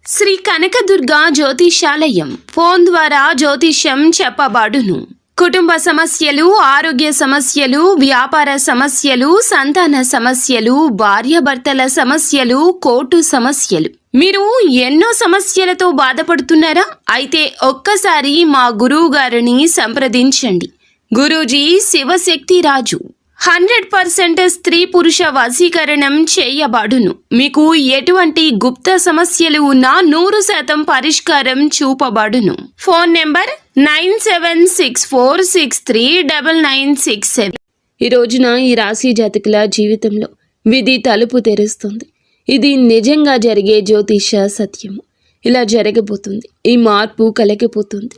Shri Kanakadurga జ్యోతిషాలయం phone ద్వారా జ్యోతిష్యం చెప్పబడును. కుటుంబ సమస్యలు, ఆరోగ్య సమస్యలు, వ్యాపార సమస్యలు, సంతాన సమస్యలు, భార్యాభర్తల సమస్యలు, కోర్టు సమస్యలు. మీరు ఎన్నో సమస్యలతో బాధపడుతున్నారా? అయితే ఒక్కసారి మా గురువు గారిని సంప్రదించండి. గురూజీ శివశక్తి రాజు 100% స్త్రీ పురుష వశీకరణం చేయబడును. మీకు ఎటువంటి గుప్త సమస్యలు ఉన్నా 100% పరిష్కారం చూపబడును. Phone number 9764639967. ఈ రోజున ఈ రాశి జాతకుల జీవితంలో విధి తలుపు తెరుస్తుంది. ఇది నిజంగా జరిగే జ్యోతిష సత్యము. ఇలా జరగబోతుంది. ఈ మార్పు కలగిపోతుంది.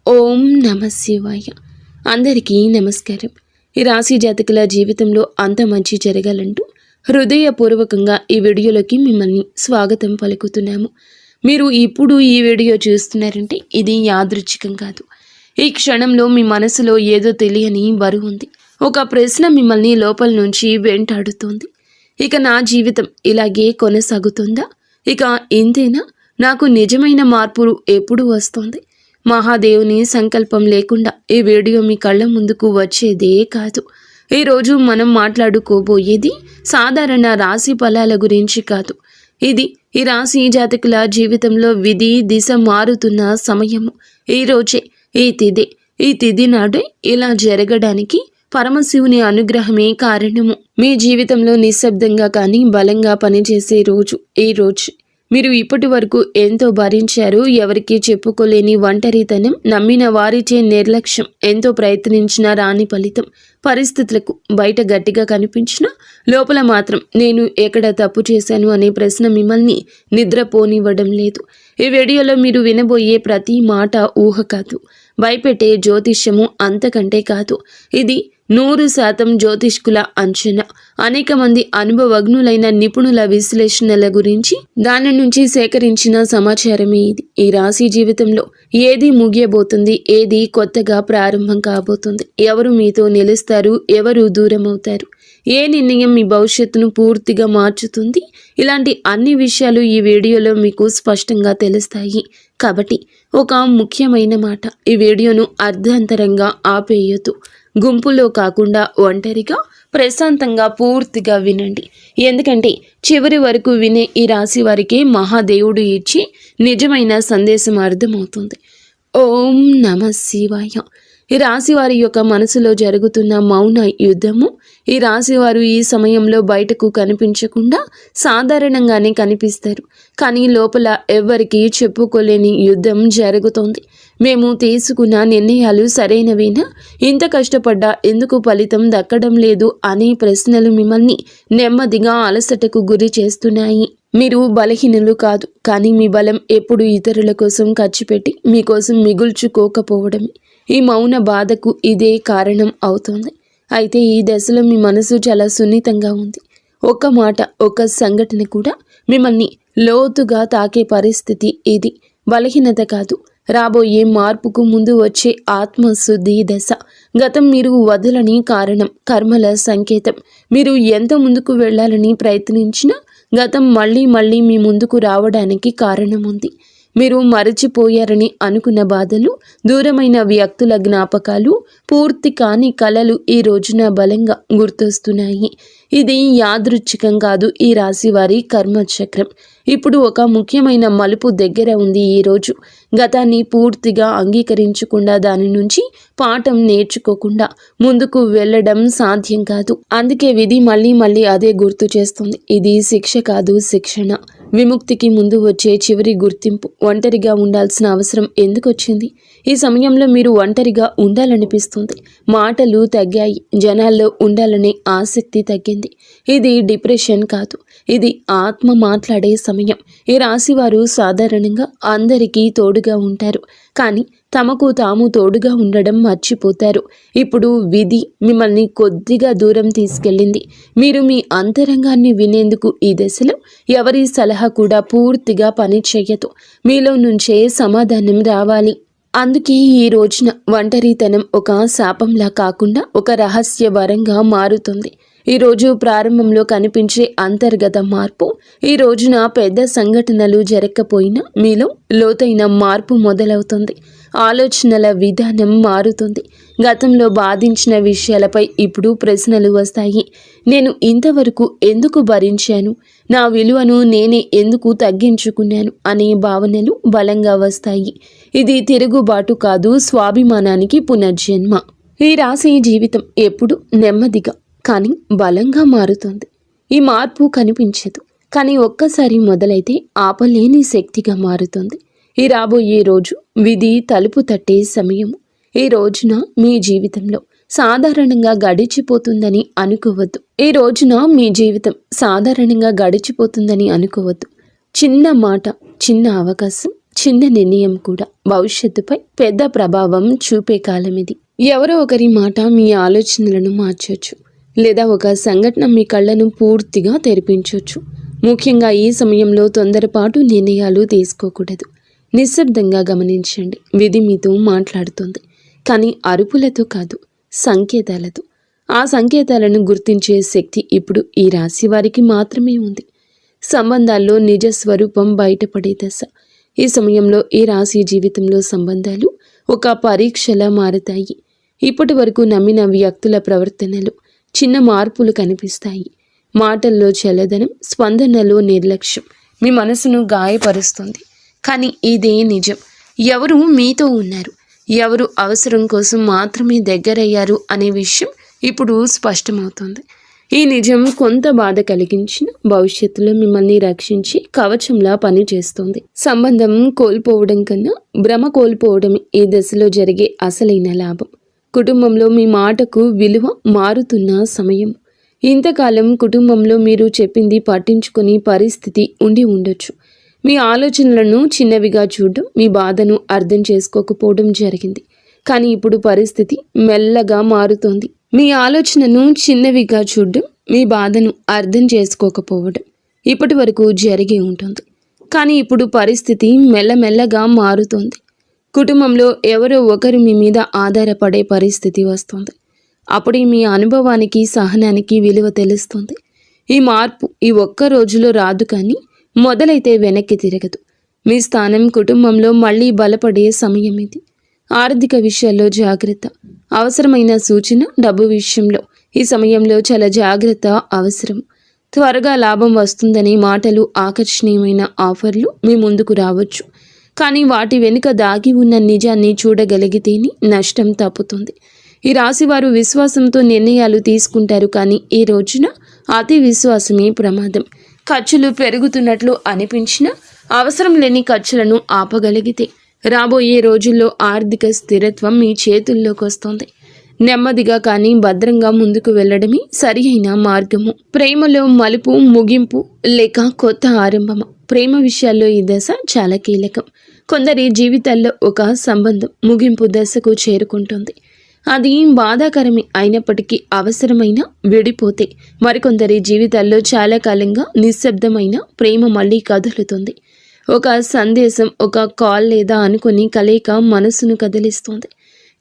ఓం నమ శివాయ. అందరికీ నమస్కారం. ఈ రాశి జాతకుల జీవితంలో అంత మంచి జరగాలంటూ హృదయపూర్వకంగా ఈ వీడియోలోకి మిమ్మల్ని స్వాగతం పలుకుతున్నాము. మీరు ఇప్పుడు ఈ వీడియో చూస్తున్నారంటే ఇది యాదృచ్ఛికం కాదు. ఈ క్షణంలో మీ మనసులో ఏదో తెలియని బరువు ఉంది. ఒక ప్రశ్న మిమ్మల్ని లోపల నుంచి వెంటాడుతోంది. ఇక నా జీవితం ఇలాగే కొనసాగుతుందా? ఇక ఇంతేనా? నాకు నిజమైన మార్పు ఎప్పుడు వస్తుంది? మహాదేవుని సంకల్పం లేకుండా ఈ వీడియో మీ కళ్ళ ముందుకు వచ్చేదే కాదు. ఈరోజు మనం మాట్లాడుకోబోయేది సాధారణ రాశి ఫలాల గురించి కాదు. ఇది ఈ రాశి జాతకుల జీవితంలో విధి దిశ మారుతున్న సమయము. ఈరోజే ఈ తిథి నాడే ఇలా జరగడానికి పరమశివుని అనుగ్రహమే కారణము. మీ జీవితంలో నిశ్శబ్దంగా కానీ బలంగా పనిచేసే రోజు ఈ రోజు. మీరు ఇప్పటి వరకు ఎంతో భరించారు. ఎవరికీ చెప్పుకోలేని ఒంటరితనం, నమ్మిన వారిచే నిర్లక్ష్యం, ఎంతో ప్రయత్నించిన రాని ఫలితం. పరిస్థితులకు బయట గట్టిగా కనిపించినా లోపల మాత్రం నేను ఎక్కడ తప్పు చేశాను అనే ప్రశ్న మిమ్మల్ని నిద్రపోనివ్వడం లేదు. ఈ వీడియోలో మీరు వినబోయే ప్రతి మాట ఊహ కాదు, భయపెట్టే జ్యోతిష్యము అంతకంటే కాదు. ఇది 100% జ్యోతిష్కుల అంచనా, అనేక మంది అనుభవజ్ఞులైన నిపుణుల విశ్లేషణల గురించి దాని నుంచి సేకరించిన సమాచారమే ఇది. ఈ రాశి జీవితంలో ఏది ముగియబోతుంది, ఏది కొత్తగా ప్రారంభం కాబోతుంది, ఎవరు మీతో నిలుస్తారు, ఎవరు దూరం అవుతారు, ఏ నిర్ణయం మీ భవిష్యత్తును పూర్తిగా మార్చుతుంది, ఇలాంటి అన్ని విషయాలు ఈ వీడియోలో మీకు స్పష్టంగా తెలుస్తాయి. కాబట్టి ఒక ముఖ్యమైన మాట, ఈ వీడియోను అర్ధాంతరంగా ఆపేయొద్దు. గుంపులో కాకుండా ఒంటరిగా ప్రశాంతంగా పూర్తిగా వినండి. ఎందుకంటే చివరి వరకు వినే ఈ రాశి వారికి మహాదేవుడు ఇచ్చి నిజమైన సందేశం అర్థమవుతుంది. ఓం నమ శివాయ. ఈ రాశి వారి యొక్క మనసులో జరుగుతున్న మౌన యుద్ధము. ఈ రాశి వారు ఈ సమయంలో బయటకు కనిపించకుండా సాధారణంగానే కనిపిస్తారు, కానీ లోపల ఎవ్వరికీ చెప్పుకోలేని యుద్ధం జరుగుతోంది. మేము తీసుకున్న నిర్ణయాలు సరైనవేనా? ఇంత కష్టపడ్డా ఎందుకు ఫలితం దక్కడం లేదు అనే ప్రశ్నలు మిమ్మల్ని నెమ్మదిగా అలసటకు గురి చేస్తున్నాయి. మీరు బలహీనులు కాదు, కానీ మీ బలం ఎప్పుడు ఇతరుల కోసం ఖర్చు పెట్టి మీకోసం మిగుల్చుకోకపోవడమే. ఈ మౌన బాధకు ఇదే కారణం అవుతోంది. అయితే ఈ దశలో మీ మనసు చాలా సున్నితంగా ఉంది. ఒక్క మాట, ఒక్క సంఘటన కూడా మిమ్మల్ని లోతుగా తాకే పరిస్థితి ఇది. బలహీనత కాదు, రాబోయే మార్పుకు ముందు వచ్చే ఆత్మశుద్ధి దశ. గతం మీరు వదలని కారణం, కర్మల సంకేతం. మీరు ఎంత ముందుకు వెళ్ళాలని ప్రయత్నించినా గతం మళ్ళీ మీ ముందుకు రావడానికి కారణం ఉంది. మీరు మరచిపోయారని అనుకున్న బాధలు, దూరమైన వ్యక్తుల జ్ఞాపకాలు, పూర్తి కాని కలలు ఈ రోజున బలంగా గుర్తొస్తున్నాయి. ఇది యాదృచ్ఛికం కాదు, ఈ రాశి వారి కర్మచక్రం ఇప్పుడు ఒక ముఖ్యమైన మలుపు దగ్గర ఉంది. ఈరోజు గతాన్ని పూర్తిగా అంగీకరించకుండా, దాని నుంచి పాఠం నేర్చుకోకుండా ముందుకు వెళ్ళడం సాధ్యం కాదు. అందుకే విధి మళ్ళీ అదే గుర్తు చేస్తుంది. ఇది శిక్ష కాదు, శిక్షణ. విముక్తికి ముందు వచ్చే చివరి గుర్తింపు. ఒంటరిగా ఉండాల్సిన అవసరం ఎందుకు వచ్చింది? ఈ సమయంలో మీరు ఒంటరిగా ఉండాలనిపిస్తుంది. మాటలు తగ్గాయి, జనాల్లో ఉండాలనే ఆసక్తి తగ్గింది. ఇది డిప్రెషన్ కాదు, ఇది ఆత్మ మాట్లాడే సమయం. ఈ రాశివారు సాధారణంగా అందరికీ తోడుగా ఉంటారు, కానీ తమకు తాము తోడుగా ఉండడం మర్చిపోతారు. ఇప్పుడు విధి మిమ్మల్ని కొద్దిగా దూరం తీసుకెళ్ళింది. మీరు మీ అంతరంగాన్ని వినేందుకు ఈ దశలో ఎవరి సలహా కూడా పూర్తిగా పని చేయదు. మీలో నుంచే సమాధానం రావాలి. అందుకే ఈ రోజున ఒంటరితనం ఒక శాపంలా కాకుండా ఒక రహస్య వరంగా మారుతుంది. ఈ రోజు ప్రారంభంలో కనిపించే అంతర్గత మార్పు ఈ రోజున పెద్ద సంఘటనలు జరగకపోయినా మీలో లోతైన మార్పు మొదలవుతుంది. ఆలోచనల విధానం మారుతుంది. గతంలో బాధించిన విషయాలపై ఇప్పుడు ప్రశ్నలు వస్తాయి. నేను ఇంతవరకు ఎందుకు భరించాను? నా విలువను నేనే ఎందుకు తగ్గించుకున్నాను అనే భావనలు బలంగా వస్తాయి. ఇది తిరుగుబాటు కాదు, స్వాభిమానానికి పునర్జన్మ. ఈ రాశి జీవితం ఎప్పుడు నెమ్మదిగా కానీ బలంగా మారుతుంది. ఈ మార్పు కనిపించదు, కానీ ఒక్కసారి మొదలైతే ఆపలేని శక్తిగా మారుతుంది. ఈ రాబోయే రోజు విధి తలుపు తట్టే సమయము. ఈ రోజున మీ జీవితంలో సాధారణంగా గడిచిపోతుందని అనుకోవద్దు. ఈ రోజున మీ జీవితం సాధారణంగా గడిచిపోతుందని అనుకోవద్దు. చిన్న మాట, చిన్న అవకాశం, చిన్న నిర్ణయం కూడా భవిష్యత్తుపై పెద్ద ప్రభావం చూపే కాలం ఇది. ఎవరో ఒకరి మాట మీ ఆలోచనలను మార్చొచ్చు, లేదా ఒక సంఘటన మీ కళ్ళను పూర్తిగా తెరిపించవచ్చు. ముఖ్యంగా ఈ సమయంలో తొందరపాటు నిర్ణయాలు తీసుకోకూడదు. నిశ్శబ్దంగా గమనించండి. విధి మీతో మాట్లాడుతుంది, కానీ అరుపులతో కాదు, సంకేతాలతో. ఆ సంకేతాలను గుర్తించే శక్తి ఇప్పుడు ఈ రాశి వారికి మాత్రమే ఉంది. సంబంధాల్లో నిజ స్వరూపం బయటపడే దశ. ఈ సమయంలో ఈ రాశి జీవితంలో సంబంధాలు ఒక పరీక్షలా మారుతాయి. ఇప్పటి వరకు నమ్మిన వ్యక్తుల ప్రవర్తనలో చిన్న మార్పులు కనిపిస్తాయి. మాటల్లో చల్లదనం, స్పందనలో నిర్లక్ష్యం మీ మనసును గాయపరుస్తుంది. కానీ ఇదే నిజం. ఎవరు మీతో ఉన్నారు, ఎవరు అవసరం కోసం మాత్రమే దగ్గరయ్యారు అనే విషయం ఇప్పుడు స్పష్టమవుతుంది. ఈ నిజం కొంత బాధ కలిగించిన భవిష్యత్తులో మిమ్మల్ని రక్షించి కవచంలా పనిచేస్తుంది. సంబంధం కోల్పోవడం కన్నా భ్రమ కోల్పోవడం ఈ దశలో జరిగే అసలైన లాభం. కుటుంబంలో మీ మాటకు విలువ మారుతున్న సమయం. ఇంతకాలం కుటుంబంలో మీరు చెప్పింది పట్టించుకునే పరిస్థితి ఉండి ఉండొచ్చు. మీ ఆలోచనలను చిన్నవిగా చూడడం, మీ బాధను అర్థం చేసుకోకపోవడం జరిగింది. కానీ ఇప్పుడు పరిస్థితి మెల్లగా మారుతోంది. మీ ఆలోచనను చిన్నవిగా చూడడం, మీ బాధను అర్థం చేసుకోకపోవడం ఇప్పటి వరకు జరిగే ఉంటుంది. కానీ ఇప్పుడు పరిస్థితి మెల్లమెల్లగా మారుతోంది. కుటుంబంలో ఎవరో ఒకరు మీ మీద ఆధారపడే పరిస్థితి వస్తుంది. అప్పుడే మీ అనుభవానికి, సహనానికి విలువ తెలుస్తుంది. ఈ మార్పు ఈ ఒక్క రోజులో రాదు, కానీ మొదలైతే వెనక్కి తిరగదు. మీ స్థానం కుటుంబంలో మళ్ళీ బలపడే సమయం ఇది. ఆర్థిక విషయాల్లో జాగ్రత్త. అవసరమైన సూచన డబ్బు విషయంలో ఈ సమయంలో చాలా జాగ్రత్త అవసరం. త్వరగా లాభం వస్తుందనే మాటలు, ఆకర్షణీయమైన ఆఫర్లు మీ ముందుకు రావచ్చు. కానీ వాటి వెనుక దాగి ఉన్న నిజాన్ని చూడగలిగితేనే నష్టం తప్పుతుంది. ఈ రాశివారు విశ్వాసంతో నిర్ణయాలు తీసుకుంటారు, కానీ ఈ రోజున అతి విశ్వాసమే ప్రమాదం. ఖర్చులు పెరుగుతున్నట్లు అనిపించినా అవసరం లేని ఖర్చులను ఆపగలిగితే రాబోయే రోజుల్లో ఆర్థిక స్థిరత్వం మీ చేతుల్లోకి వస్తుంది. నెమ్మదిగా కానీ భద్రంగా ముందుకు వెళ్ళడమే సరి అయిన మార్గము. ప్రేమలో మలుపు, ముగింపు లేక కొత్త ఆరంభము. ప్రేమ విషయాల్లో ఈ దశ చాలా కీలకం. కొందరి జీవితాల్లో ఒక సంబంధం ముగింపు దశకు చేరుకుంటుంది. అది బాధాకరమే అయినప్పటికీ అవసరమైన విడిపోతే మరికొందరి జీవితాల్లో చాలా కాలంగా నిశ్శబ్దమైన ప్రేమ మళ్ళీ కదులుతుంది. ఒక సందేశం, ఒక కాల్ లేదా అనుకుని కలయిక మనసును కదిలిస్తుంది.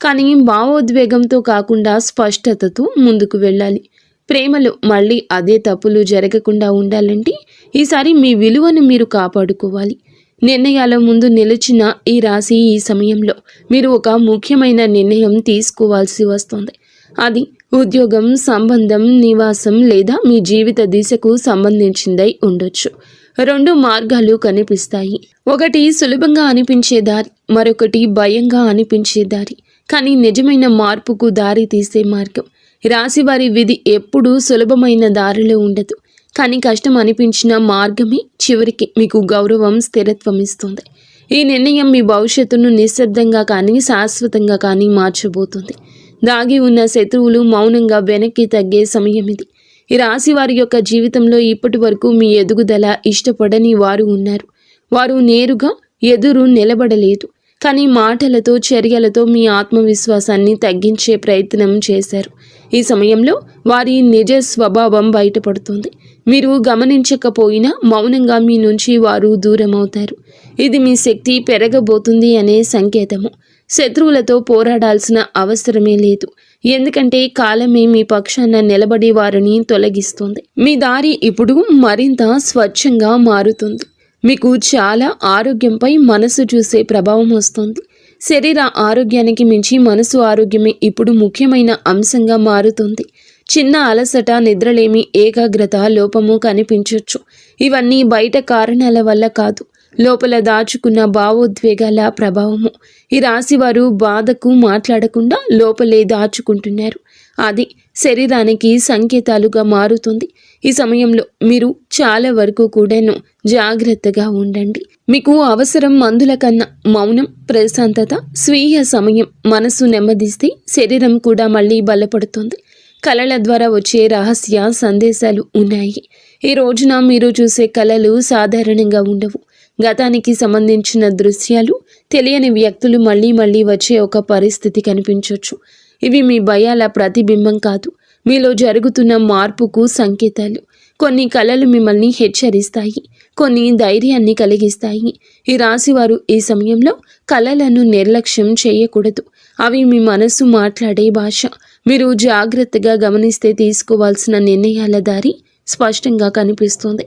కానీ భావోద్వేగంతో కాకుండా స్పష్టతతో ముందుకు వెళ్ళాలి. ప్రేమలో మళ్ళీ అదే తప్పులు జరగకుండా ఉండాలంటే ఈసారి మీ విలువను మీరు కాపాడుకోవాలి. నిర్ణయాల ముందు నిలిచిన ఈ రాశి ఈ సమయంలో మీరు ఒక ముఖ్యమైన నిర్ణయం తీసుకోవాల్సి వస్తుంది. అది ఉద్యోగం, సంబంధం, నివాసం లేదా మీ జీవిత దిశకు సంబంధించిందై ఉండొచ్చు. 2 మార్గాలు కనిపిస్తాయి. ఒకటి సులభంగా అనిపించే దారి, మరొకటి భయంగా అనిపించే దారి. కానీ నిజమైన మార్పుకు దారి తీసే మార్గం. రాశివారి విధి ఎప్పుడూ సులభమైన దారిలో ఉండదు, కానీ కష్టం అనిపించిన మార్గమే చివరికి మీకు గౌరవం, స్థిరత్వం ఇస్తుంది. ఈ నిర్ణయం మీ భవిష్యత్తును నిశ్శబ్దంగా కానీ శాశ్వతంగా కానీ మార్చబోతుంది. దాగి ఉన్న శత్రువులు మౌనంగా వెనక్కి తగ్గే సమయం ఇది. ఈ రాశి వారి యొక్క జీవితంలో ఇప్పటి వరకు మీ ఎదుగుదల ఇష్టపడని వారు ఉన్నారు. వారు నేరుగా ఎదురు నిలబడలేదు, కానీ మాటలతో, చర్యలతో మీ ఆత్మవిశ్వాసాన్ని తగ్గించే ప్రయత్నం చేశారు. ఈ సమయంలో వారి నిజ స్వభావం బయటపడుతుంది. మీరు గమనించకపోయినా మౌనంగా మీ నుంచి వారు దూరం అవుతారు. ఇది మీ శక్తి పెరగబోతుంది అనే సంకేతము. శత్రువులతో పోరాడాల్సిన అవసరమే లేదు. ఎందుకంటే కాలమే మీ పక్షాన నిలబడి వారిని తొలగిస్తుంది. మీ దారి ఇప్పుడు మరింత స్వచ్ఛంగా మారుతుంది. మీకు చాలా ఆరోగ్యంపై మనసు చూసే ప్రభావం వస్తుంది. శరీర ఆరోగ్యానికి మించి మనసు ఆరోగ్యమే ఇప్పుడు ముఖ్యమైన అంశంగా మారుతుంది. చిన్న అలసట, నిద్రలేమి, ఏకాగ్రత లోపము కనిపించవచ్చు. ఇవన్నీ బయట కారణాల వల్ల కాదు, లోపల దాచుకున్న భావోద్వేగాల ప్రభావము. ఈ రాశివారు బాధకు మాట్లాడకుండా లోపలే దాచుకుంటున్నారు. అది శరీరానికి సంకేతాలుగా మారుతుంది. ఈ సమయంలో మీరు చాలా వరకు కూడాను జాగ్రత్తగా ఉండండి. మీకు అవసరం మందుల కన్నా మౌనం, ప్రశాంతత, స్వీయ సమయం. మనసు నెమ్మదిస్తే శరీరం కూడా మళ్ళీ బలపడుతుంది. కళల ద్వారా వచ్చే రహస్య సందేశాలు ఉన్నాయి. ఈ రోజున మీరు చూసే కళలు సాధారణంగా ఉండవు. గతానికి సంబంధించిన దృశ్యాలు, తెలియని వ్యక్తులు మళ్ళీ మళ్ళీ వచ్చే ఒక పరిస్థితి కనిపించవచ్చు. ఇవి మీ భయాల ప్రతిబింబం కాదు, మీలో జరుగుతున్న మార్పుకు సంకేతాలు. కొన్ని కళలు మిమ్మల్ని హెచ్చరిస్తాయి, కొన్ని ధైర్యాన్ని కలిగిస్తాయి. ఈ రాశివారు ఈ సమయంలో కళలను నిర్లక్ష్యం చేయకూడదు. అవి మీ మనసు మాట్లాడే భాష. మీరు జాగ్రత్తగా గమనిస్తే తీసుకోవాల్సిన నిర్ణయాల దారి స్పష్టంగా కనిపిస్తుంది.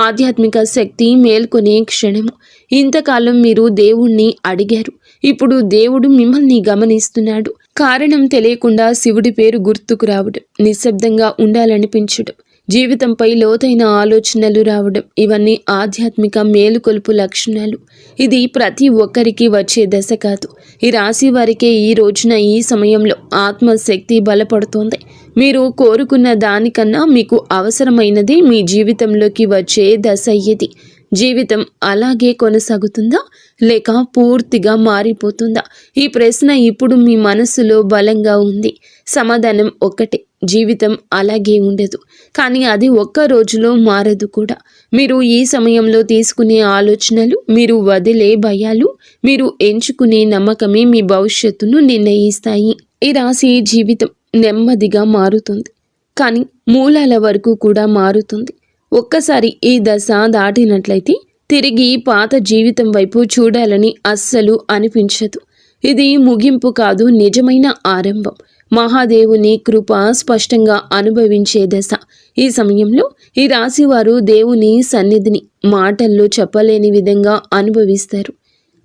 ఆధ్యాత్మిక శక్తి మేల్కొనే క్షణము. ఇంతకాలం మీరు దేవుణ్ణి అడిగారు, ఇప్పుడు దేవుడు మిమ్మల్ని గమనిస్తున్నాడు. కారణం తెలియకుండా శివుడి పేరు గుర్తుకు రావడం, నిశ్శబ్దంగా ఉండాలనిపించడం, జీవితంపై లోతైన ఆలోచనలు రావడం, ఇవన్నీ ఆధ్యాత్మిక మేలుకొలుపు లక్షణాలు. ఇది ప్రతి ఒక్కరికి వచ్చే దశ కాదు. ఈ రాశి వారికే ఈ రోజున ఈ సమయంలో ఆత్మశక్తి బలపడుతోంది. మీరు కోరుకున్న దానికన్నా మీకు అవసరమైనది మీ జీవితంలోకి వచ్చే దశ ఇది. జీవితం అలాగే కొనసాగుతుందా లేక పూర్తిగా మారిపోతుందా? ఈ ప్రశ్న ఇప్పుడు మీ మనసులో బలంగా ఉంది. సమాధానం ఒక్కటే, జీవితం అలాగే ఉండదు. కానీ అది ఒక్క రోజులో మారదు కూడా. మీరు ఈ సమయంలో తీసుకునే ఆలోచనలు, మీరు వదిలే భయాలు, మీరు ఎంచుకునే నమ్మకమే మీ భవిష్యత్తును నిర్ణయిస్తాయి. ఈ రాశి జీవితం నెమ్మదిగా మారుతుంది, కానీ మూలాల వరకు కూడా మారుతుంది. ఒక్కసారి ఈ దశ దాటినట్లయితే తిరిగి పాత జీవితం వైపు చూడాలని అస్సలు అనిపించదు. ఇది ముగింపు కాదు, నిజమైన ఆరంభం. మహాదేవుని కృప స్పష్టంగా అనుభవించే దశ. ఈ సమయంలో ఈ రాశివారు దేవుని సన్నిధిని మాటల్లో చెప్పలేని విధంగా అనుభవిస్తారు.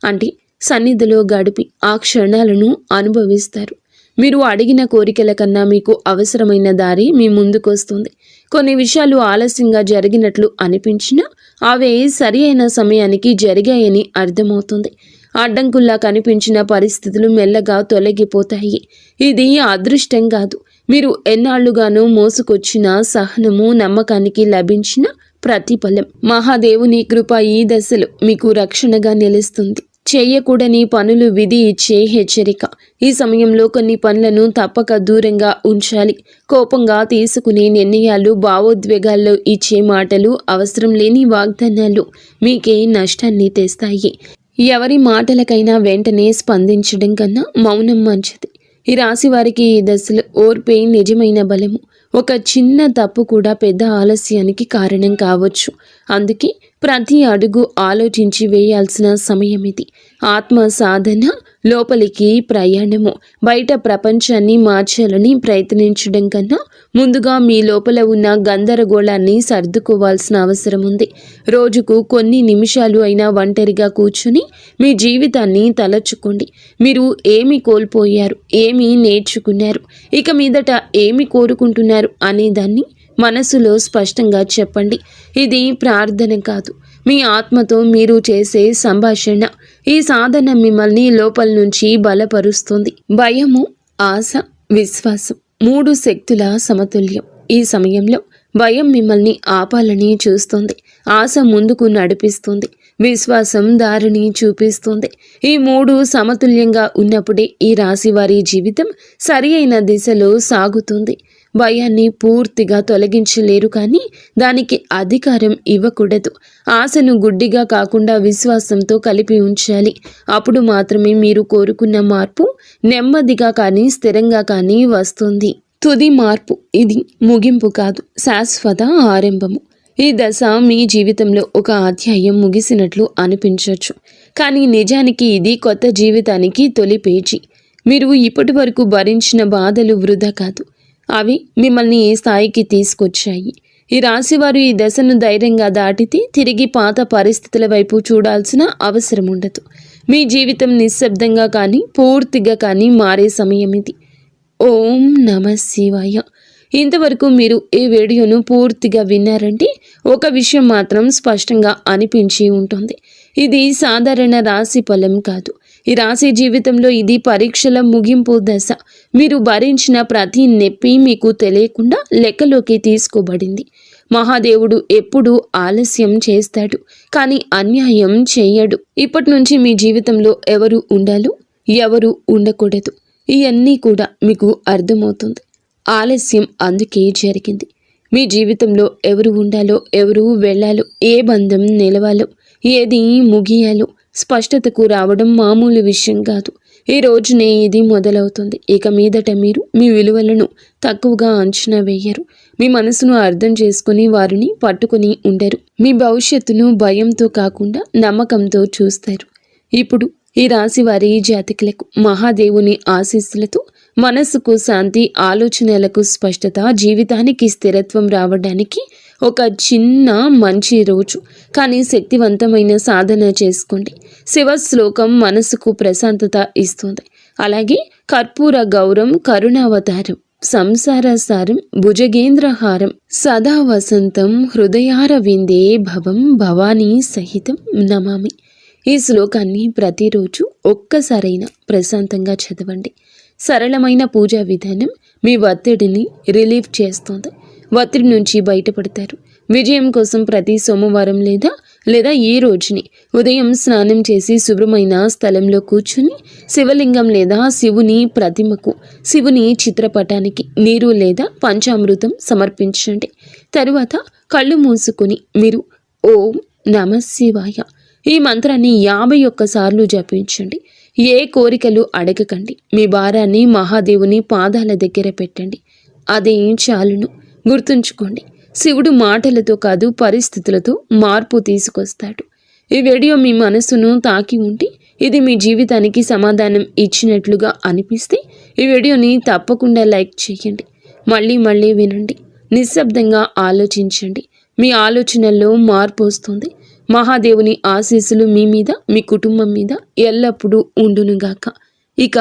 అంటే సన్నిధిలో గడిపి ఆ క్షణాలను అనుభవిస్తారు. మీరు అడిగిన కోరికల కన్నా మీకు అవసరమైన దారి మీ ముందుకొస్తుంది. కొన్ని విషయాలు ఆలస్యంగా జరిగినట్లు అనిపించినా అవే సరి అయిన సమయానికి జరిగాయని అర్థమవుతుంది. అడ్డంకుల్లా కనిపించిన పరిస్థితులు మెల్లగా తొలగిపోతాయి. ఇది అదృష్టం కాదు, మీరు ఎన్నాళ్లుగానో మోసుకొచ్చిన సహనము, నమ్మకానికి లభించిన ప్రతిఫలం. మహాదేవుని కృప ఈ దశలో మీకు రక్షణగా నిలుస్తుంది. చేయకూడని పనులు విధి ఇచ్చే హెచ్చరిక. ఈ సమయంలో కొన్ని పనులను తప్పక దూరంగా ఉంచాలి. కోపంగా తీసుకునే నిర్ణయాలు, భావోద్వేగాల్లో ఇచ్చే మాటలు, అవసరం లేని వాగ్దానాలు మీకే నష్టాన్ని తెస్తాయి. ఎవరి మాటలకైనా వెంటనే స్పందించడం కన్నా మౌనం మంచిది. ఈ రాశి వారికి ఈ దశలో ఓర్పే నిజమైన బలము. ఒక చిన్న తప్పు కూడా పెద్ద ఆలస్యానికి కారణం కావచ్చు. అందుకే ప్రతి అడుగు ఆలోచించి వేయాల్సిన సమయం ఇది. ఆత్మ సాధన, లోపలికి ప్రయాణము. బయట ప్రపంచాన్ని మార్చాలని ప్రయత్నించడం కన్నా ముందుగా మీ లోపల ఉన్న గందరగోళాన్ని సర్దుకోవాల్సిన అవసరం ఉంది. రోజుకు కొన్ని నిమిషాలు అయినా ఒంటరిగా కూర్చుని మీ జీవితాన్ని తలచుకోండి. మీరు ఏమి కోల్పోయారు, ఏమి నేర్చుకున్నారు, ఇక మీదట ఏమి కోరుకుంటున్నారు అనేదాన్ని మనసులో స్పష్టంగా చెప్పండి. ఇది ప్రార్థన కాదు, మీ ఆత్మతో మీరు చేసే సంభాషణ. ఈ సాధన మిమ్మల్ని లోపల నుంచి బలపరుస్తుంది. భయము, ఆశ, విశ్వాసం, 3 శక్తుల సమతుల్యం. ఈ సమయంలో భయం మిమ్మల్ని ఆపాలని చూస్తుంది, ఆశ ముందుకు నడిపిస్తుంది, విశ్వాసం దారిని చూపిస్తుంది. ఈ 3 సమతుల్యంగా ఉన్నప్పుడే ఈ రాశి వారి జీవితం సరి అయిన దిశలో సాగుతుంది. భయాన్ని పూర్తిగా తొలగించలేరు, కానీ దానికి అధికారం ఇవ్వకూడదు. ఆశను గుడ్డిగా కాకుండా విశ్వాసంతో కలిపి ఉంచాలి. అప్పుడు మాత్రమే మీరు కోరుకున్న మార్పు నెమ్మదిగా కానీ స్థిరంగా కానీ వస్తుంది. తుది మార్పు. ఇది ముగింపు కాదు, శాశ్వత ఆరంభము. ఈ దశ మీ జీవితంలో ఒక అధ్యాయం ముగిసినట్లు అనిపించవచ్చు, కానీ నిజానికి ఇది కొత్త జీవితానికి తొలి పేజీ. మీరు ఇప్పటి వరకు భరించిన బాధలు వృధా కాదు. అవి మిమ్మల్ని ఈ స్థాయికి తీసుకొచ్చాయి. ఈ రాశివారు ఈ దశను ధైర్యంగా దాటితే తిరిగి పాత పరిస్థితుల వైపు చూడాల్సిన అవసరం ఉండదు. మీ జీవితం నిశ్శబ్దంగా కానీ పూర్తిగా కానీ మారే సమయం ఇది. ఓం నమః శివాయ. ఇంతవరకు మీరు ఈ వీడియోను పూర్తిగా విన్నారంటే ఒక విషయం మాత్రం స్పష్టంగా అనిపించి ఉంటుంది. ఇది సాధారణ రాశి ఫలం కాదు. ఈ రాశి జీవితంలో ఇది పరీక్షల ముగింపు దశ. మీరు భరించిన ప్రతి నొప్పి మీకు తెలియకుండా లెక్కలోకి తీసుకోబడింది. మహాదేవుడు ఎప్పుడూ ఆలస్యం చేస్తాడు, కానీ అన్యాయం చేయడు. ఇప్పటి నుంచి మీ జీవితంలో ఎవరు ఉండాలో, ఎవరు ఉండకూడదు, ఇవన్నీ కూడా మీకు అర్థమవుతుంది. ఆలస్యం అందుకే జరిగింది. మీ జీవితంలో ఎవరు ఉండాలో, ఎవరు వెళ్ళాలో, ఏ బంధం నిలవాలో, ఏది ముగియాలో స్పష్టతకు రావడం మామూలు విషయం కాదు. ఈ రోజునే ఇది మొదలవుతుంది. ఇక మీదట మీరు మీ విలువలను తక్కువగా అంచనా వేయరు. మీ మనసును అర్థం చేసుకుని వారిని పట్టుకుని ఉండరు. మీ భవిష్యత్తును భయంతో కాకుండా నమ్మకంతో చూస్తారు. ఇప్పుడు ఈ రాశి వారి జాతకులకు మహాదేవుని ఆశీస్సులతో మనస్సుకు శాంతి, ఆలోచనలకు స్పష్టత, జీవితానికి స్థిరత్వం రావడానికి ఒక చిన్న మంచి రోజు. కానీ శక్తివంతమైన సాధన చేసుకోండి. శివ శ్లోకం మనసుకు ప్రశాంతత ఇస్తుంది. అలాగే కర్పూర గౌరం కరుణావతారం సంసార సారం భుజగేంద్రహారం సదా వసంతం హృదయార విందే భవం భవానీ సహితం నమామి. ఈ శ్లోకాన్ని ప్రతిరోజు ఒక్కసారైనా ప్రశాంతంగా చదవండి. సరళమైన పూజా విధానం మీ ఒత్తిడిని రిలీఫ్ చేస్తుంది. ఒత్తిడి నుంచి బయటపడతారు. విజయం కోసం ప్రతి సోమవారం లేదా ఈ రోజుని ఉదయం స్నానం చేసి శుభ్రమైన స్థలంలో కూర్చుని శివలింగం లేదా శివుని ప్రతిమకు, శివుని చిత్రపటానికి నీరు లేదా పంచామృతం సమర్పించండి. తరువాత కళ్ళు మూసుకుని మీరు ఓం నమః శివాయ ఈ మంత్రాన్ని 51 సార్లు జపించండి. ఏ కోరికలు అడగకండి. మీ భారాన్ని మహాదేవుని పాదాల దగ్గర పెట్టండి. అదేం చాలును. గుర్తుంచుకోండి, శివుడు మాటలతో కాదు పరిస్థితులతో మార్పు తీసుకొస్తాడు. ఈ వీడియో మీ మనసును తాకి ఉంటే, ఇది మీ జీవితానికి సమాధానం ఇచ్చినట్లుగా అనిపిస్తే ఈ వీడియోని తప్పకుండా లైక్ చేయండి. మళ్ళీ వినండి. నిశ్శబ్దంగా ఆలోచించండి. మీ ఆలోచనల్లో మార్పు వస్తుంది. మహాదేవుని ఆశీస్సులు మీ మీద, మీ కుటుంబం మీద ఎల్లప్పుడూ ఉండునుగాక. ఇక